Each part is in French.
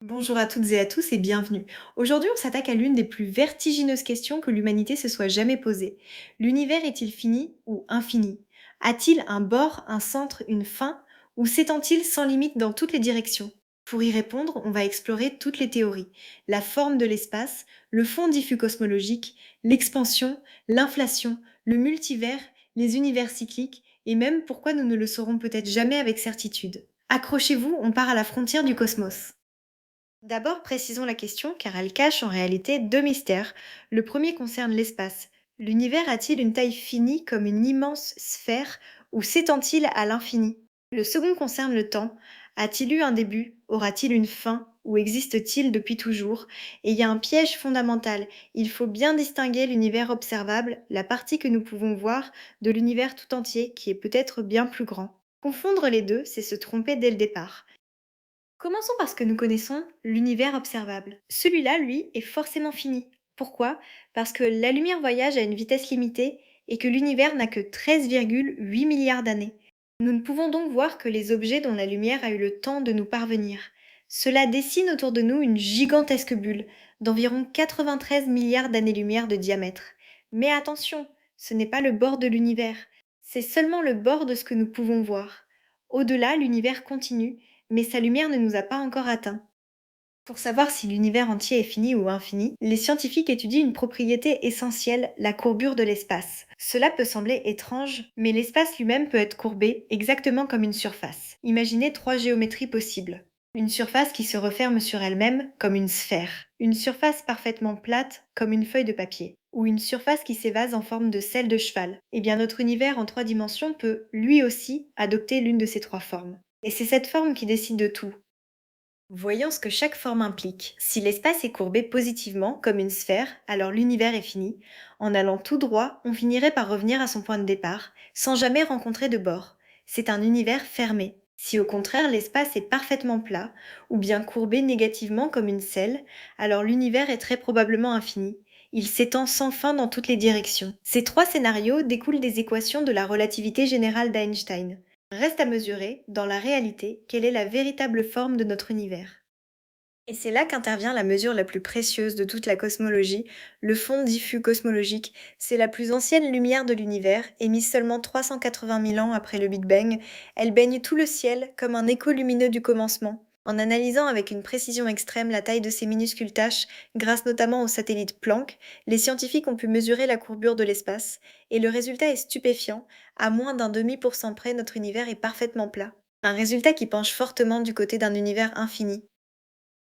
Bonjour à toutes et à tous et bienvenue. Aujourd'hui, on s'attaque à l'une des plus vertigineuses questions que l'humanité se soit jamais posée. L'univers est-il fini ou infini? A-t-il un bord, un centre, une fin? Ou s'étend-il sans limite dans toutes les directions? Pour y répondre, on va explorer toutes les théories. La forme de l'espace, le fond diffus cosmologique, l'expansion, l'inflation, le multivers, les univers cycliques et même pourquoi nous ne le saurons peut-être jamais avec certitude. Accrochez-vous, on part à la frontière du cosmos. D'abord, précisons la question car elle cache en réalité deux mystères. Le premier concerne l'espace. L'univers a-t-il une taille finie comme une immense sphère ou s'étend-il à l'infini? Le second concerne le temps. A-t-il eu un début? Aura-t-il une fin? Ou existe-t-il depuis toujours? Et il y a un piège fondamental. Il faut bien distinguer l'univers observable, la partie que nous pouvons voir, de l'univers tout entier qui est peut-être bien plus grand. Confondre les deux, c'est se tromper dès le départ. Commençons par ce que nous connaissons, l'univers observable. Celui-là, lui, est forcément fini. Pourquoi? Parce que la lumière voyage à une vitesse limitée et que l'univers n'a que 13,8 milliards d'années. Nous ne pouvons donc voir que les objets dont la lumière a eu le temps de nous parvenir. Cela dessine autour de nous une gigantesque bulle d'environ 93 milliards d'années-lumière de diamètre. Mais attention, ce n'est pas le bord de l'univers, c'est seulement le bord de ce que nous pouvons voir. Au-delà, l'univers continue mais sa lumière ne nous a pas encore atteints. Pour savoir si l'univers entier est fini ou infini, les scientifiques étudient une propriété essentielle, la courbure de l'espace. Cela peut sembler étrange, mais l'espace lui-même peut être courbé exactement comme une surface. Imaginez trois géométries possibles. Une surface qui se referme sur elle-même comme une sphère. Une surface parfaitement plate comme une feuille de papier. Ou une surface qui s'évase en forme de selle de cheval. Eh bien notre univers en trois dimensions peut, lui aussi, adopter l'une de ces trois formes. Et c'est cette forme qui décide de tout. Voyons ce que chaque forme implique. Si l'espace est courbé positivement, comme une sphère, alors l'univers est fini. En allant tout droit, on finirait par revenir à son point de départ, sans jamais rencontrer de bord. C'est un univers fermé. Si au contraire l'espace est parfaitement plat, ou bien courbé négativement comme une selle, alors l'univers est très probablement infini. Il s'étend sans fin dans toutes les directions. Ces trois scénarios découlent des équations de la relativité générale d'Einstein. Reste à mesurer, dans la réalité, quelle est la véritable forme de notre univers. Et c'est là qu'intervient la mesure la plus précieuse de toute la cosmologie, le fond diffus cosmologique. C'est la plus ancienne lumière de l'univers, émise seulement 380 000 ans après le Big Bang. Elle baigne tout le ciel comme un écho lumineux du commencement. En analysant avec une précision extrême la taille de ces minuscules taches, grâce notamment au satellite Planck, les scientifiques ont pu mesurer la courbure de l'espace, et le résultat est stupéfiant. À moins d'un demi pour cent près, notre univers est parfaitement plat. Un résultat qui penche fortement du côté d'un univers infini.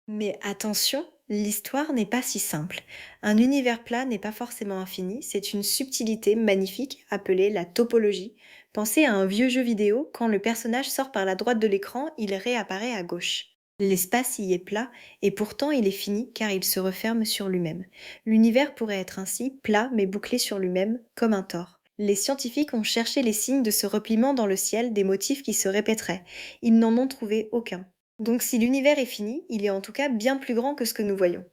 Mais attention, l'histoire n'est pas si simple. Un univers plat n'est pas forcément infini, c'est une subtilité magnifique appelée la topologie. Pensez à un vieux jeu vidéo, quand le personnage sort par la droite de l'écran, il réapparaît à gauche. L'espace y est plat, et pourtant il est fini car il se referme sur lui-même. L'univers pourrait être ainsi plat mais bouclé sur lui-même, comme un tore. Les scientifiques ont cherché les signes de ce repliement dans le ciel, des motifs qui se répéteraient. Ils n'en ont trouvé aucun. Donc si l'univers est fini, il est en tout cas bien plus grand que ce que nous voyons.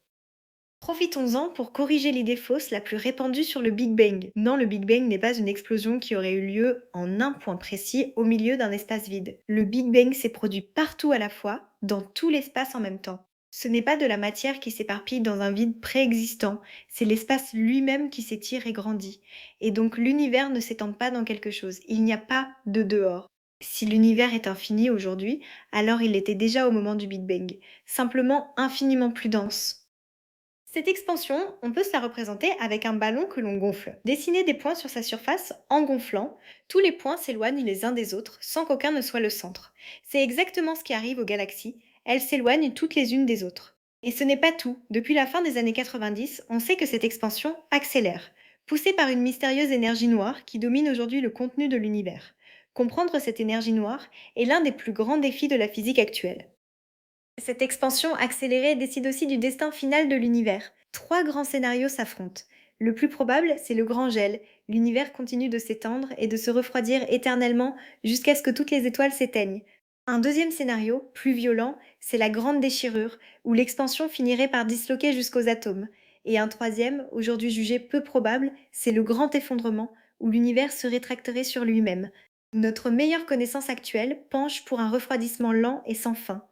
Profitons-en pour corriger l'idée fausse la plus répandue sur le Big Bang. Non, le Big Bang n'est pas une explosion qui aurait eu lieu en un point précis au milieu d'un espace vide. Le Big Bang s'est produit partout à la fois, dans tout l'espace en même temps. Ce n'est pas de la matière qui s'éparpille dans un vide préexistant, c'est l'espace lui-même qui s'étire et grandit. Et donc l'univers ne s'étend pas dans quelque chose, il n'y a pas de dehors. Si l'univers est infini aujourd'hui, alors il l'était déjà au moment du Big Bang, simplement infiniment plus dense. Cette expansion, on peut se la représenter avec un ballon que l'on gonfle. Dessiner des points sur sa surface en gonflant, tous les points s'éloignent les uns des autres sans qu'aucun ne soit le centre. C'est exactement ce qui arrive aux galaxies, elles s'éloignent toutes les unes des autres. Et ce n'est pas tout, depuis la fin des années 90, on sait que cette expansion accélère, poussée par une mystérieuse énergie noire qui domine aujourd'hui le contenu de l'univers. Comprendre cette énergie noire est l'un des plus grands défis de la physique actuelle. Cette expansion accélérée décide aussi du destin final de l'univers. Trois grands scénarios s'affrontent. Le plus probable, c'est le grand gel. L'univers continue de s'étendre et de se refroidir éternellement jusqu'à ce que toutes les étoiles s'éteignent. Un deuxième scénario, plus violent, c'est la grande déchirure, où l'expansion finirait par disloquer jusqu'aux atomes. Et un troisième, aujourd'hui jugé peu probable, c'est le grand effondrement, où l'univers se rétracterait sur lui-même. Notre meilleure connaissance actuelle penche pour un refroidissement lent et sans fin.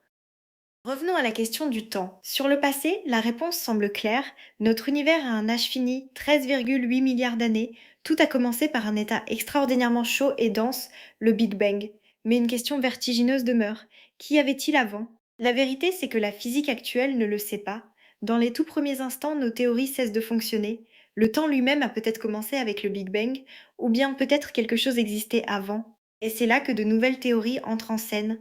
Revenons à la question du temps. Sur le passé, la réponse semble claire. Notre univers a un âge fini, 13,8 milliards d'années. Tout a commencé par un état extraordinairement chaud et dense, le Big Bang. Mais une question vertigineuse demeure. Qu'y avait-il avant? La vérité, c'est que la physique actuelle ne le sait pas. Dans les tout premiers instants, nos théories cessent de fonctionner. Le temps lui-même a peut-être commencé avec le Big Bang, ou bien peut-être quelque chose existait avant. Et c'est là que de nouvelles théories entrent en scène.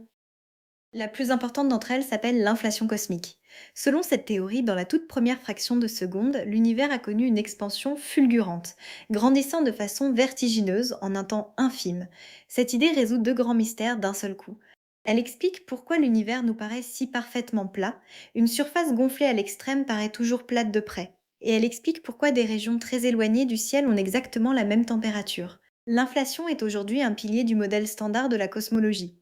La plus importante d'entre elles s'appelle l'inflation cosmique. Selon cette théorie, dans la toute première fraction de seconde, l'univers a connu une expansion fulgurante, grandissant de façon vertigineuse en un temps infime. Cette idée résout deux grands mystères d'un seul coup. Elle explique pourquoi l'univers nous paraît si parfaitement plat, une surface gonflée à l'extrême paraît toujours plate de près. Et elle explique pourquoi des régions très éloignées du ciel ont exactement la même température. L'inflation est aujourd'hui un pilier du modèle standard de la cosmologie.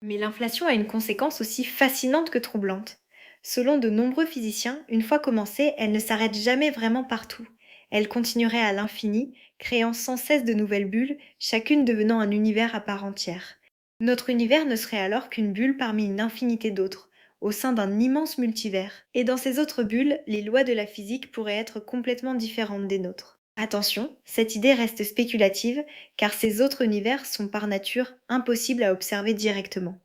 Mais l'inflation a une conséquence aussi fascinante que troublante. Selon de nombreux physiciens, une fois commencée, elle ne s'arrête jamais vraiment partout. Elle continuerait à l'infini, créant sans cesse de nouvelles bulles, chacune devenant un univers à part entière. Notre univers ne serait alors qu'une bulle parmi une infinité d'autres, au sein d'un immense multivers. Et dans ces autres bulles, les lois de la physique pourraient être complètement différentes des nôtres. Attention, cette idée reste spéculative, car ces autres univers sont par nature impossibles à observer directement.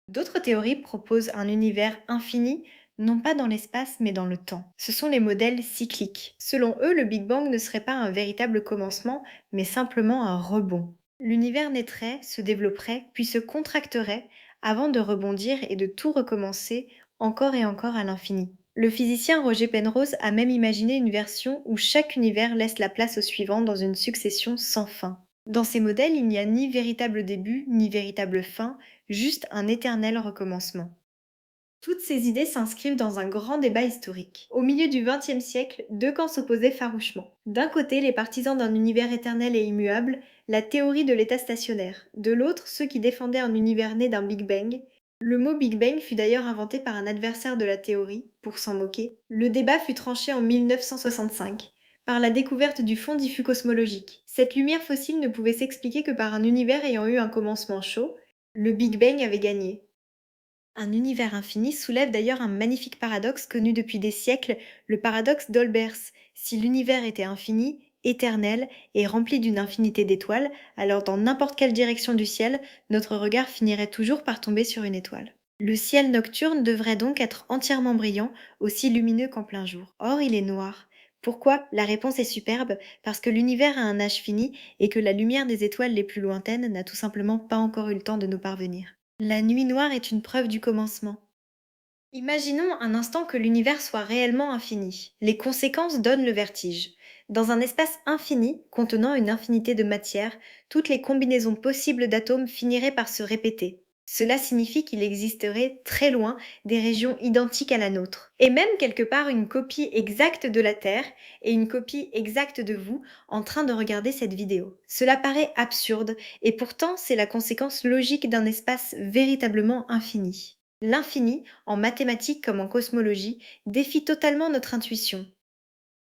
D'autres théories proposent un univers infini, non pas dans l'espace mais dans le temps. Ce sont les modèles cycliques. Selon eux, le Big Bang ne serait pas un véritable commencement, mais simplement un rebond. L'univers naîtrait, se développerait, puis se contracterait, avant de rebondir et de tout recommencer encore et encore à l'infini. Le physicien Roger Penrose a même imaginé une version où chaque univers laisse la place au suivant dans une succession sans fin. Dans ces modèles, il n'y a ni véritable début, ni véritable fin, juste un éternel recommencement. Toutes ces idées s'inscrivent dans un grand débat historique. Au milieu du XXe siècle, deux camps s'opposaient farouchement. D'un côté, les partisans d'un univers éternel et immuable, la théorie de l'état stationnaire. De l'autre, ceux qui défendaient un univers né d'un Big Bang. Le mot Big Bang fut d'ailleurs inventé par un adversaire de la théorie, pour s'en moquer. Le débat fut tranché en 1965 par la découverte du fond diffus cosmologique. Cette lumière fossile ne pouvait s'expliquer que par un univers ayant eu un commencement chaud. Le Big Bang avait gagné. Un univers infini soulève d'ailleurs un magnifique paradoxe connu depuis des siècles, le paradoxe d'Olbers. Si l'univers était infini, éternel et rempli d'une infinité d'étoiles, alors dans n'importe quelle direction du ciel, notre regard finirait toujours par tomber sur une étoile. Le ciel nocturne devrait donc être entièrement brillant, aussi lumineux qu'en plein jour. Or, il est noir. Pourquoi? La réponse est superbe, parce que l'univers a un âge fini et que la lumière des étoiles les plus lointaines n'a tout simplement pas encore eu le temps de nous parvenir. La nuit noire est une preuve du commencement. Imaginons un instant que l'univers soit réellement infini. Les conséquences donnent le vertige. Dans un espace infini, contenant une infinité de matière, toutes les combinaisons possibles d'atomes finiraient par se répéter. Cela signifie qu'il existerait très loin des régions identiques à la nôtre. Et même quelque part une copie exacte de la Terre et une copie exacte de vous en train de regarder cette vidéo. Cela paraît absurde et pourtant c'est la conséquence logique d'un espace véritablement infini. L'infini, en mathématiques comme en cosmologie, défie totalement notre intuition.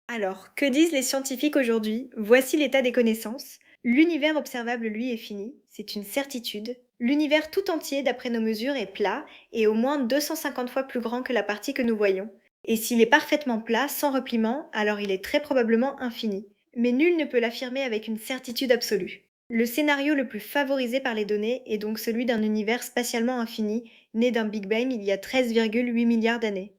Alors, que disent les scientifiques aujourd'hui? Voici l'état des connaissances. L'univers observable, lui, est fini, c'est une certitude. L'univers tout entier, d'après nos mesures, est plat et au moins 250 fois plus grand que la partie que nous voyons. Et s'il est parfaitement plat, sans repliement, alors il est très probablement infini. Mais nul ne peut l'affirmer avec une certitude absolue. Le scénario le plus favorisé par les données est donc celui d'un univers spatialement infini, né d'un Big Bang il y a 13,8 milliards d'années.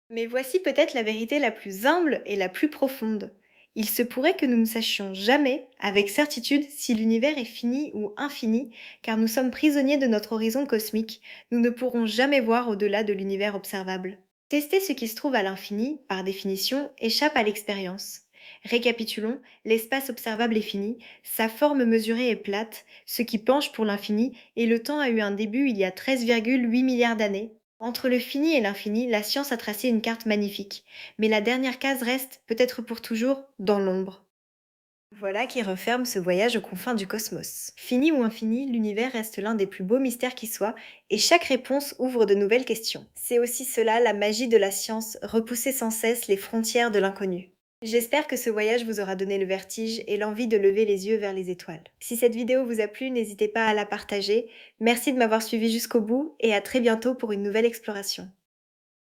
Mais voici peut-être la vérité la plus humble et la plus profonde. Il se pourrait que nous ne sachions jamais, avec certitude, si l'univers est fini ou infini, car nous sommes prisonniers de notre horizon cosmique, nous ne pourrons jamais voir au-delà de l'univers observable. Tester ce qui se trouve à l'infini, par définition, échappe à l'expérience. Récapitulons, l'espace observable est fini, sa forme mesurée est plate, ce qui penche pour l'infini, et le temps a eu un début il y a 13,8 milliards d'années. Entre le fini et l'infini, la science a tracé une carte magnifique, mais la dernière case reste, peut-être pour toujours, dans l'ombre. Voilà qui referme ce voyage aux confins du cosmos. Fini ou infini, l'univers reste l'un des plus beaux mystères qui soit, et chaque réponse ouvre de nouvelles questions. C'est aussi cela la magie de la science, repousser sans cesse les frontières de l'inconnu. J'espère que ce voyage vous aura donné le vertige et l'envie de lever les yeux vers les étoiles. Si cette vidéo vous a plu, n'hésitez pas à la partager. Merci de m'avoir suivi jusqu'au bout et à très bientôt pour une nouvelle exploration.